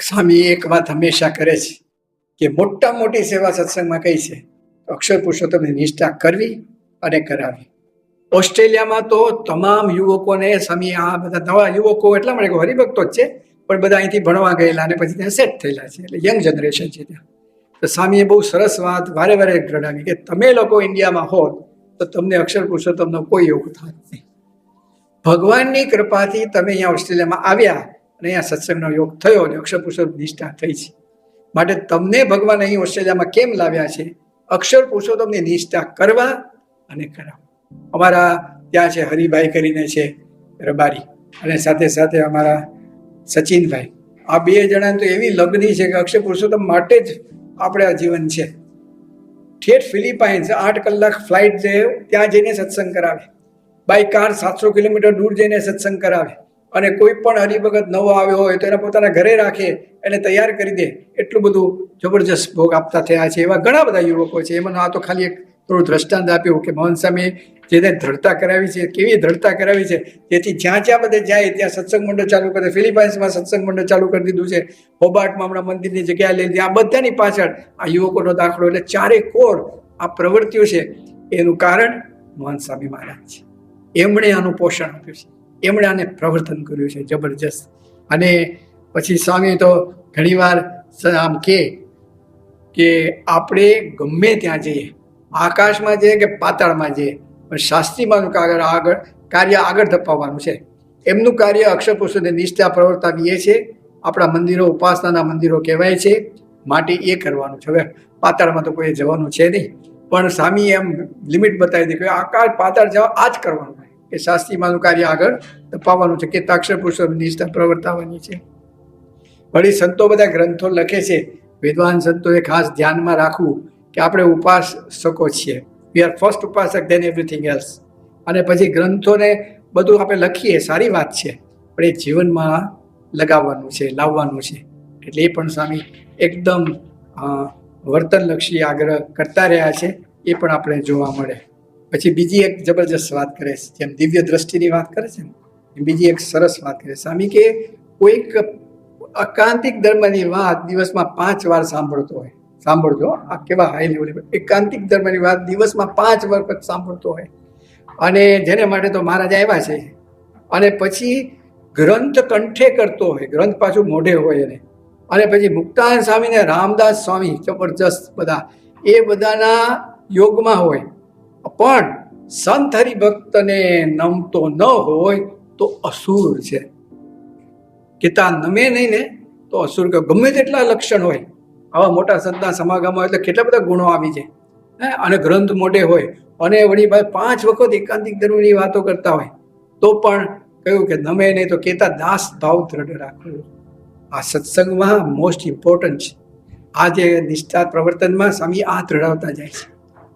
સ્વામી એક વાત હંમેશા કરે છે કે મોટા મોટી સેવા સત્સંગમાં કઈ છે, અક્ષર પુરુષોત્તમની નિષ્ઠા કરવી અને કરાવી. ઓસ્ટ્રેલિયામાં તો તમામ યુવકોને સ્વામી, આ બધા નવા યુવકો એટલા માટે હરિભક્તો જ છે, પણ બધા અહીંથી ભણવા ગયેલા અને પછી ત્યાં સેટ થયેલા છે, એટલે યંગ જનરેશન છે ત્યાં. તો સ્વામીએ બહુ સરસ વાત વારે વારે જણાવી કે તમે લોકો ઇન્ડિયામાં હોત તો તમને અક્ષર પુરુષોત્તમનો કોઈ યોગ થાત નહીં. ભગવાનની કૃપાથી તમે અહીંયા ઓસ્ટ્રેલિયામાં આવ્યા અને અહીંયા સત્સંગનો યોગ થયો અને અક્ષર પુરુષોત્તમ નિષ્ઠા થઈ છે. માટે તમને ભગવાન અહીં ઓસ્ટ્રેલિયામાં કેમ લાવ્યા છે? અક્ષર પુરુષોત્તમની નિષ્ઠા કરવા અને કરાવવા. અમારા ત્યાં છે હરિભાઈ કરીને છે રબારી, અને સાથે સાથે અમારા સચિનભાઈ. આ બે જણા તો એવી લગ્ની છે કે અક્ષર પુરુષોત્તમ માટે જ આપણે આ જીવન છે. ઠેઠ ફિલિપાઇન્સ 8 કલાક ફ્લાઇટ છે, ત્યાં જઈને સત્સંગ કરાવે. બાય કાર 700 કિલોમીટર દૂર જઈને સત્સંગ કરાવે. અને કોઈ પણ હરિભગત નવો આવ્યો હોય તો એને પોતાના ઘરે રાખે, એને તૈયાર કરી દે. એટલું બધું જબરજસ્ત ભોગ આપતા થયા છે. એવા ઘણા બધા યુવકો છે. એમાં આ તો ખાલી એક થોડું દ્રષ્ટાંત આપ્યું કે મોહન સ્વામી જેને દ્રઢતા કરાવી છે, કેવી દ્રઢતા કરાવી છે, જેથી જ્યાં જ્યાં બધે જાય ત્યાં સત્સંગ મંડળ ચાલુ કરે. ફિલિપાઇન્સમાં સત્સંગ મંડળ ચાલુ કરી દીધું છે, હોબાર્ટમાં હમણાં મંદિરની જગ્યા લઈ લીધી. આ બધાની પાછળ આ યુવકોનો દાખલો, એટલે ચારે કોર આ પ્રવૃત્તિઓ છે. એનું કારણ મોહન સ્વામી મહારાજ છે. એમણે આનું પોષણ આપ્યું છે, એમણે આને પ્રવર્તન કર્યું છે જબરજસ્ત. અને પછી સ્વામી તો ઘણીવાર આમ કે આપણે ગમે ત્યાં જઈએ, આકાશમાં જઈએ કે પાતાળમાં જઈએ, પણ શાસ્ત્રીમાંનું કાર્ય આગળ ધપાવવાનું છે. એમનું કાર્ય અક્ષર પુરુષોત્તમની નિષ્ઠા પ્રવર્તાવીએ છે. આપણા મંદિરો ઉપાસનાના મંદિરો કહેવાય છે, માટે એ કરવાનું છે. હવે પાતાળમાં તો કોઈ જવાનું છે નહીં, પણ સ્વામીએ એમ લિમિટ બતાવી દીધી કે આકાશ પાતાળ જવા આ જ કરવાનું હોય, કે શાસ્ત્રીમાંનું કાર્ય આગળ ધપાવવાનું છે, કે અક્ષર પુરુષોત્તમની નિષ્ઠા પ્રવર્તાવવાની છે. વળી સંતો બધા ગ્રંથો લખે છે. વિદ્વાન સંતોએ ખાસ ધ્યાનમાં રાખવું કે આપણે ઉપાસકો છીએ. વી આર ફર્સ્ટ ઉપાસક દેન એવરીથિંગ એલ્સ. અને પછી ગ્રંથોને બધું આપણે લખીએ, સારી વાત છે, પણ એ જીવનમાં લગાવવાનું છે, લાવવાનું છે. એટલે એ પણ સ્વામી એકદમ વર્તનલક્ષી આગ્રહ કરતા રહ્યા છે. એ પણ આપણે જોવા મળે. પછી બીજી એક જબરજસ્ત વાત કરે છે, જેમ દિવ્ય દ્રષ્ટિની વાત કરે છે ને, બીજી એક સરસ વાત કરે સ્વામી કે કોઈક એકાંતિક ધર્મની વાત દિવસમાં 5 વાર સાંભળતો હોય. સાંભળજો, આ કેવા હાઈ લેવલે એકાંતિક ધર્મની વાત દિવસમાં 5 વખત સાંભળતો હોય, અને જેને માટે તો મહારાજ આવ્યા છે. અને પછી ગ્રંથ કંઠે કરતો હોય, ગ્રંથ પાછું મોઢે હોય એને. અને પછી મુક્તાનંદ સ્વામી ને રામદાસ સ્વામી જબરજસ્ત બધા, એ બધાના યોગમાં હોય. પણ સંત હરિભક્તને નમતો ન હોય તો અસુર છે. કેતા નમે નહીં ને તો અસુર. ગમે તેટલા લક્ષણ હોય, આવા મોટા સંતના સમાગમમાં એટલે કેટલા બધા ગુણો આવી જાય. અને ગ્રંથ મોઢે હોય, અને વળી 5 વખત એકાંતિક ધર્મની વાતો કરતા હોય, તો પણ કહ્યું કે નમે નહીં તો કેતા દાસ ભાવ દ્રઢ રાખવું. આ સત્સંગમાં મોસ્ટ ઇમ્પોર્ટન્ટ છે. આ જે નિષ્ઠા પ્રવર્તનમાં સ્વામી આ દ્રઢાવતા જાય છે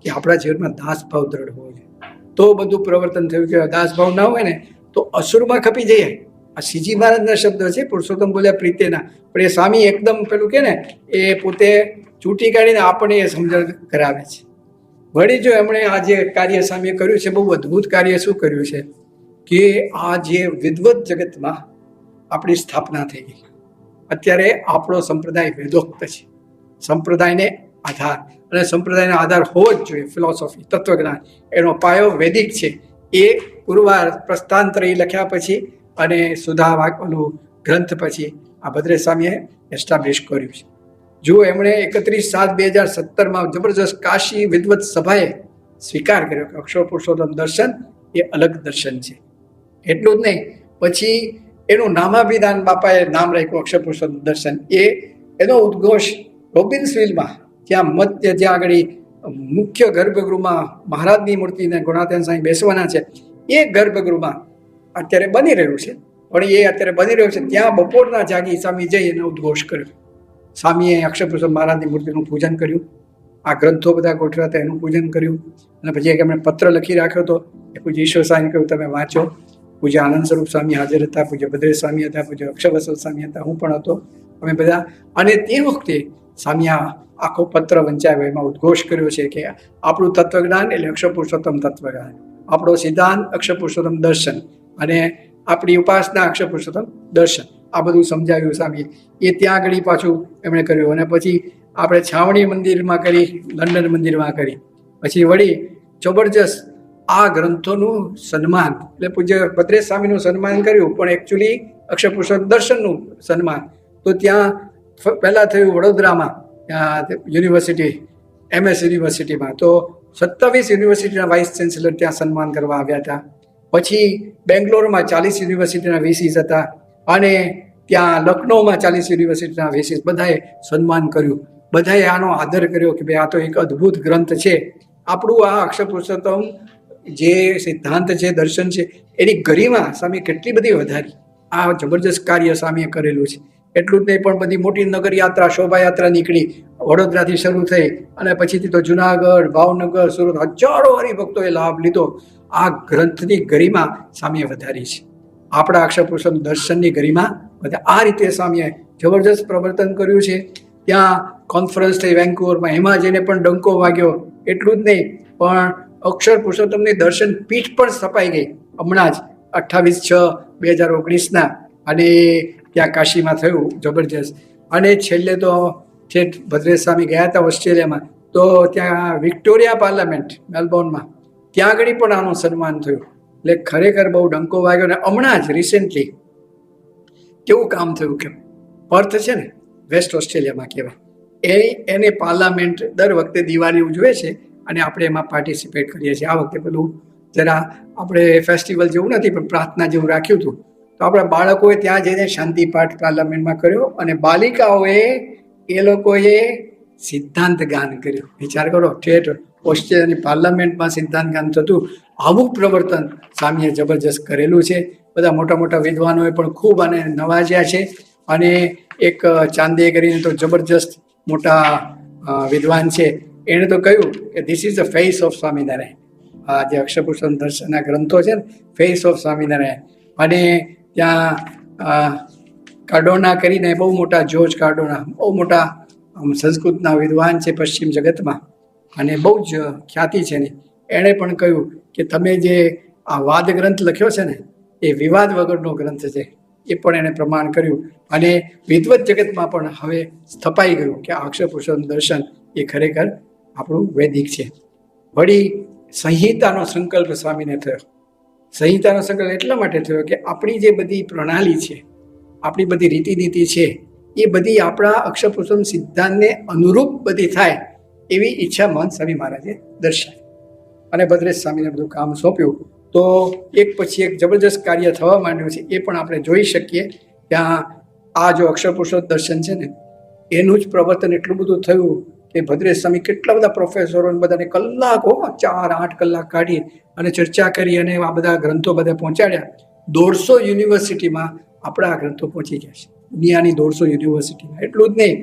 કે આપણા જીવનમાં દાસ ભાવ દ્રઢ હોવો જોઈએ, તો બધું પ્રવર્તન થયું. કે દાસ ભાવ ના હોય ને તો અસુરમાં ખપી જઈએ. આ શ્રીજી મહારાજના શબ્દ છે, પુરુષોત્તમ બોલ્યા પ્રીતેના, પણ એ સ્વામી એકદમ પેલું કે ને એ પોતે ચૂંટી કાઢીને આપણને એ સમજણ કરાવે છે. વળી જો એમણે આ જે કાર્ય સ્વામીએ કર્યું છે, બહુ અદ્ભુત કાર્ય શું કર્યું છે કે આ જે વિદ્વત જગતમાં આપણી સ્થાપના થઈ ગઈ. અત્યારે આપણો સંપ્રદાય વેદોક્ત છે, સંપ્રદાયને આધાર, અને સંપ્રદાયનો આધાર હોવો જ જોઈએ ફિલોસોફી, તત્વજ્ઞાન. એનો પાયો વૈદિક છે. એ પૂર્વાર પ્રસ્થાંતરી લખ્યા પછી અને સુધા ઓલું ગ્રંથ પછી આ ભદ્રે સ્વામીએ એસ્ટાબ્લિશ કર્યું છે. જો એમણે 31/7/2017 જબરજસ્ત કાશી વિદ્વત સભાએ સ્વીકાર કર્યો કે અક્ષર પુરુષોત્તમ દર્શન એ અલગ દર્શન છે. એટલું જ નહીં, પછી એનું નામાભિધાન બાપાએ નામ રાખ્યું અક્ષર પુરુષોત્તમ દર્શન. એનો ઉદ્ઘોષ રોબિન્સવિલમાં, જ્યાં જ્યાં આગળ મુખ્ય ગર્ભગૃહમાં મહારાજની મૂર્તિને ગુણાતીતાનંદ સ્વામી બેસવાના છે, એ ગર્ભગૃહમાં અત્યારે બની રહ્યું છે. પણ એ અત્યારે બની રહ્યું છે ત્યાં બપોરના જાગી સ્વામી જઈ એનો ઉદ્ઘોષ કર્યો. સ્વામીએ અક્ષર પુરુષોત્તમ મહારાજની મૂર્તિનું પૂજન કર્યું. આ ગ્રંથો બધા ગોઠવ્યા હતા, એનું પૂજન કર્યું. અને પછી એક એમણે પત્ર લખી રાખ્યો હતો, એ પૂજ્ય ઈશ્વર સ્વામી કહ્યું તમે વાંચો. પૂજ્ય આનંદ સ્વરૂપ સ્વામી હાજર હતા, પૂજ્ય ભદ્રેશ સ્વામી હતા, પૂજ્ય અક્ષરવત્સલ સ્વામી હતા, હું પણ હતો, અમે બધા. અને તે વખતે સ્વામી આખો પત્ર વંચાયો, એમાં ઉદ્ઘોષ કર્યો છે કે આપણું તત્વજ્ઞાન એટલે અક્ષર પુરુષોત્તમ તત્વજ્ઞાન, આપણો સિદ્ધાંત અક્ષર પુરુષોત્તમ દર્શન, અને આપણી ઉપાસના અક્ષર પુરુષોત્તમ દર્શન. આ બધું સમજાવ્યું સ્વામીએ. એ ત્યાં આગળ પાછું એમણે કર્યું. અને પછી આપણે છાવણી મંદિરમાં કરી, લંડન મંદિરમાં કરી. પછી વળી જબરજસ્ત આ ગ્રંથોનું સન્માન, એટલે પૂજ્ય ભદ્રેશ સ્વામીનું સન્માન કર્યું, પણ એકચ્યુઅલી અક્ષર પુરુષોત્તમ દર્શનનું સન્માન તો ત્યાં પહેલાં થયું વડોદરામાં, યુનિવર્સિટી, MS યુનિવર્સિટીમાં. તો 27 યુનિવર્સિટીના વાઇસ ચાન્સેલર ત્યાં સન્માન કરવા આવ્યા હતા. પછી બેંગ્લોરમાં 40 યુનિવર્સિટીના VCs હતા, અને ત્યાં લખનૌમાં 40 યુનિવર્સિટીના VCs, બધાએ સન્માન કર્યું. બધાએ આનો આદર કર્યો કે ભાઈ આ તો એક અદ્ભુત ગ્રંથ છે. આપણું આ અક્ષર પુરુષોત્તમ જે સિદ્ધાંત છે, દર્શન છે, એની ગરિમા સ્વામી કેટલી બધી વધારી. આ જબરજસ્ત કાર્ય સ્વામીએ કરેલું છે. એટલું જ નહીં, પણ બધી મોટી નગર યાત્રા, શોભાયાત્રા નીકળી, વડોદરાથી શરૂ થઈ અને પછીથી તો જુનાગઢ, ભાવનગર, સુરત હજારો હરિભક્તોએ લાભ લીધો. આ ગ્રંથની ગરિમા સ્વામીએ વધારી છે. આપણા અક્ષર પુરુષોત્તમ દર્શનની ગરિમા વધારે. આ રીતે સ્વામીએ જબરજસ્ત પ્રવર્તન કર્યું છે. ત્યાં કોન્ફરન્સ થઈ વેન્કુવરમાં, એમાં જઈને પણ ડંકો વાગ્યો. એટલું જ નહીં, પણ અક્ષર પુરુષોત્તમની દર્શન પીઠ પણ સ્થપાઈ ગઈ હમણાં જ 28/6/2019. અને ત્યાં કાશીમાં થયું જબરજસ્ત. અને છેલ્લે તો ઠેઠ ભદ્રેશ સ્વામી ગયા હતા ઓસ્ટ્રેલિયામાં, તો ત્યાં વિક્ટોરિયા પાર્લામેન્ટ મેલબોર્નમાં, ત્યાં આગળ પણ આનું સન્માન થયું. એટલે ખરેખર બહુ ડંકો વાગ્યો. અને હમણાં જ રિસેન્ટલી કેવું કામ થયું કે પર્થ છે ને, વેસ્ટ ઓસ્ટ્રેલિયામાં કહેવાય, એને પાર્લામેન્ટ દર વખતે દિવાળી ઉજવે છે અને આપણે એમાં પાર્ટિસિપેટ કરીએ છીએ. આ વખતે પેલું જરા આપણે ફેસ્ટિવલ જેવું નથી પણ પ્રાર્થના જેવું રાખ્યું હતું. તો આપણા બાળકોએ ત્યાં જઈને શાંતિ પાઠ પાર્લામેન્ટમાં કર્યો, અને બાલિકાઓએ એ લોકોએ સિદ્ધાંત ગાન કર્યું. વિચાર કરો, ઠેઠ ઓસ્ટ્રેલિયાની પાર્લામેન્ટમાં સિદ્ધાંત ગાન થતું. આવું પ્રવર્તન સ્વામીએ જબરજસ્ત કરેલું છે. બધા મોટા મોટા વિદ્વાનોએ પણ ખૂબ આને નવાજ્યા છે. અને એક ચાંદે કરીને તો જબરજસ્ત મોટા વિદ્વાન છે, એણે તો કહ્યું કે this is the face of Swaminarayan. આ જે અક્ષર પુરુષોત્તમ દર્શનના ગ્રંથો છે ને, ફેસ ઓફ સ્વામિનારાયણ. અને ત્યાં કાર્ડોના કરીને બહુ મોટા, જોર્જ કાર્ડોના, બહુ મોટા સંસ્કૃતના વિદ્વાન છે પશ્ચિમ જગતમાં, અને બહુ જ ખ્યાતિ છે ને. એણે પણ કહ્યું કે તમે જે આ વાદ ગ્રંથ લખ્યો છે ને, એ વિવાદ વગરનો ગ્રંથ છે. એ પણ એણે પ્રમાણ કર્યું. અને વિદ્વત જગતમાં પણ હવે સ્થપાઈ ગયું કે આ અક્ષર પુરુષોત્તમ દર્શન એ ખરેખર આપણું વૈદિક છે. વળી સંહિતાનો સંકલ્પ સ્વામીને થયો. સંહિતાનો સંકલ્પ એટલા માટે થયો કે આપણી જે બધી પ્રણાલી છે, આપણી બધી રીતિનીતિ છે, એ બધી આપણા અક્ષર પુરુષોત્તમ સિદ્ધાંતને અનુરૂપ બધી થાય એવી ઈચ્છા મહંત સ્વામી મહારાજે દર્શાવી. અને ભદ્રેશ સ્વામીને બધું કામ સોંપ્યું. તો એક પછી એક જબરજસ્ત કાર્ય થવા માંડ્યું છે. એ પણ આપણે જોઈ શકીએ. ત્યાં આ જો અક્ષર પુરુષોત્તમ દર્શન છે ને, એનું જ પ્રવર્તન એટલું બધું થયું કે ભદ્રેશ સ્વામી કેટલા બધા પ્રોફેસરોને બધાને કલાકો, 4-8 કલાક કાઢી અને ચર્ચા કરી અને આ બધા ગ્રંથો બધા પહોંચાડ્યા. 150 યુનિવર્સિટીમાં આપણા આ ગ્રંથો પહોંચી ગયા છે, દુનિયાની 150 યુનિવર્સિટીમાં. એટલું જ નહીં,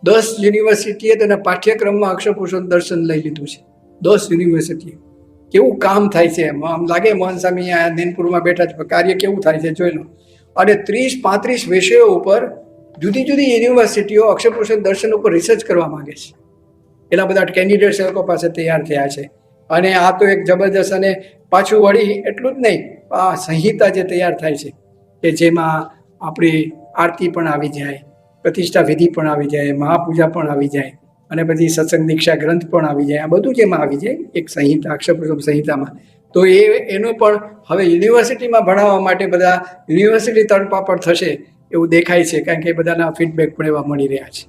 10 યુનિવર્સિટીએ તેના પાઠ્યક્રમમાં અક્ષર પુરુષોત્તમ દર્શન લઈ લીધું છે. 10 યુનિવર્સિટીએ. કેવું કામ થાય છે! આમ લાગે મોહન સ્વામી આ નૈનપુરમાં બેઠા છે, કાર્ય કેવું થાય છે જોઈ લો. અને 30-35 વિષયો ઉપર જુદી જુદી યુનિવર્સિટીઓ અક્ષર પુરુષોત્તમ દર્શન ઉપર રિસર્ચ કરવા માંગે છે. એટલા બધા કેન્ડિડેટ્સ એ લોકો પાસે તૈયાર થયા છે. અને આ તો એક જબરજસ્ત. અને પાછું વળી એટલું જ નહીં, આ સંહિતા જે તૈયાર થાય છે કે જેમાં આપણી આરતી પણ આવી જાય, પ્રતિષ્ઠા વિધિ પણ આવી જાય, મહાપૂજા પણ આવી જાય, અને પછી સત્સંગ દીક્ષા ગ્રંથ પણ આવી જાય. આ બધું જેમાં આવી જાય એક સંહિતા, અક્ષર પુરુષોત્તમ સંહિતામાં. તો એનું પણ હવે યુનિવર્સિટીમાં ભણાવવા માટે બધા યુનિવર્સિટી તળપાપડ થશે એવું દેખાય છે, કારણ કે બધાના ફીડબેક પણ એવા મળી રહ્યા છે.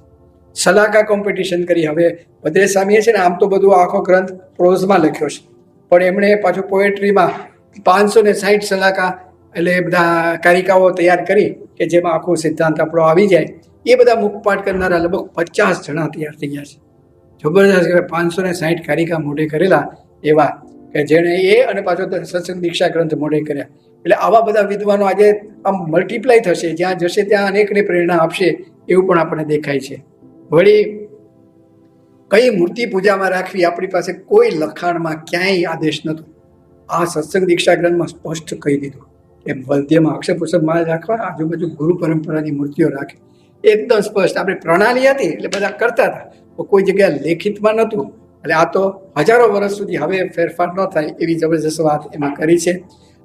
સલાહકાર કોમ્પિટિશન કરી. હવે ભદ્રેશ સ્વામીએ છે ને, આમ તો બધું આખો ગ્રંથ પ્રોઝમાં લખ્યો છે, પણ એમણે પાછું પોએટ્રીમાં 560 સલાહકાર, એટલે બધા કારિકાઓ તૈયાર કરી કે જેમાં આખો સિદ્ધાંત આપણો આવી જાય. એ બધા મુખપાઠ કરનારા લગભગ 50 જણા તૈયાર થઈ ગયા છે. જબરદસ્ત. 560 કારિકા મોઢે કરેલા એવા કે જેણે એ, અને પાછો સત્સંગ દીક્ષા ગ્રંથ મોઢે કર્યા. એટલે આવા બધા વિદ્વાનો આજે આમ મલ્ટીપ્લાય થશે, જ્યાં જશે ત્યાં અનેકને પ્રેરણા આપશે એવું પણ આપણને દેખાય છે. વળી કઈ મૂર્તિ પૂજામાં રાખવી, આપણી પાસે કોઈ લખાણમાં ક્યાંય આદેશ નહોતો. આ સત્સંગ દીક્ષા ગ્રંથમાં સ્પષ્ટ કહી દીધું કે મધ્યમાં અક્ષર પુરુષોત્તમ રાખવા, આજુબાજુ ગુરુ પરંપરાની મૂર્તિઓ રાખે. એકદમ સ્પષ્ટ. આપણે પ્રણાલી હતી એટલે બધા કરતા હતા, કોઈ જગ્યાએ લેખિતમાં નહોતું. એટલે આ તો હજારો વર્ષ સુધી હવે ફેરફાર ન થાય એવી જબરજસ્ત વાત એમાં કરી છે.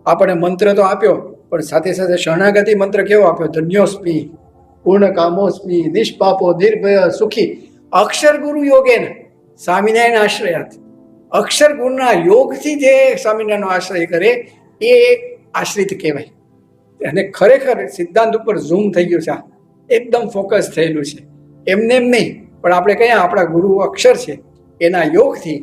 આપણે મંત્ર તો આપ્યો, પણ સાથે સાથે શરણાગતિ મંત્ર કેવો આપ્યો? ધન્યોસ્મી પૂર્ણ કામોસ્મી નિષ્પાપો નિર્ભય સુખી અક્ષર ગુરુ યોગેન સ્વામિનારાયણ આશ્રયાત. અક્ષર ગુરુના યોગથી જે સ્વામિનારાયણનો આશ્રય કરે એ આશ્રિત કહેવાય. અને ખરેખર સિદ્ધાંત ઉપર ઝૂમ થઈ ગયું છે, આ એકદમ ફોકસ થયેલું છે. એમને એમ નહીં, પણ આપણે કયા આપણા ગુરુ અક્ષર છે એના યોગથી